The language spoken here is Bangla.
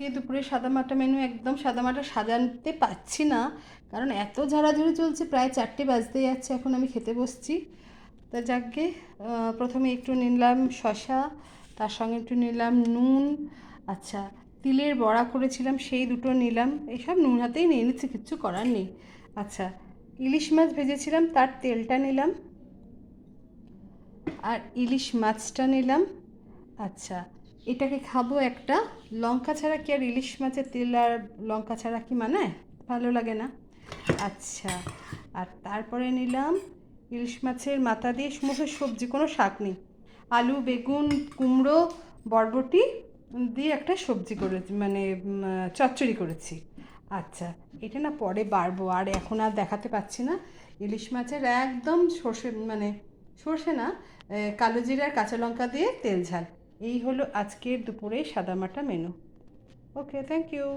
আজকে দুপুরে সাদামাটা মেনু, একদম সাদামাটা সাজাতে পারছি না, কারণ এত ঝাড়াঝাড়ি চলছে, প্রায় 4টে বাজতে যাচ্ছে এখন আমি খেতে বসছি। তা যাকগে, প্রথমে একটু নিলাম শশা, তার সঙ্গে একটু নিলাম নুন। আচ্ছা, তিলের বড়া করেছিলাম সেই দুটো নিলাম, এইসব নুন হাতেই নিয়ে নিচ্ছি, কিচ্ছু করার নেই। আচ্ছা, ইলিশ মাছ ভেজেছিলাম তার তেলটা নিলাম, আর ইলিশ মাছটা নিলাম। আচ্ছা, এটাকে খাবো একটা, লঙ্কা ছাড়া কি আর ইলিশ মাছের তেল আর লঙ্কা ছাড়া কি মানায়? ভালো লাগে না। আচ্ছা, আর তারপরে নিলাম ইলিশ মাছের মাথা দিয়ে সমস্ত সবজি, কোনো শাক নেই, আলু বেগুন কুমড়ো বরবটি দিয়ে একটা সবজি করেছি, মানে চচ্চড়ি করেছি। আচ্ছা, এটা না পরে বাড়বো, আর এখন আর দেখাতে পাচ্ছি না। ইলিশ মাছের একদম সর্ষে, মানে সর্ষে না, কালো জিরা আর কাঁচা লঙ্কা দিয়ে তেল ঝাল। এই হলো আজকের দুপুরে সাদামাটা মেনু। Okay, thank you.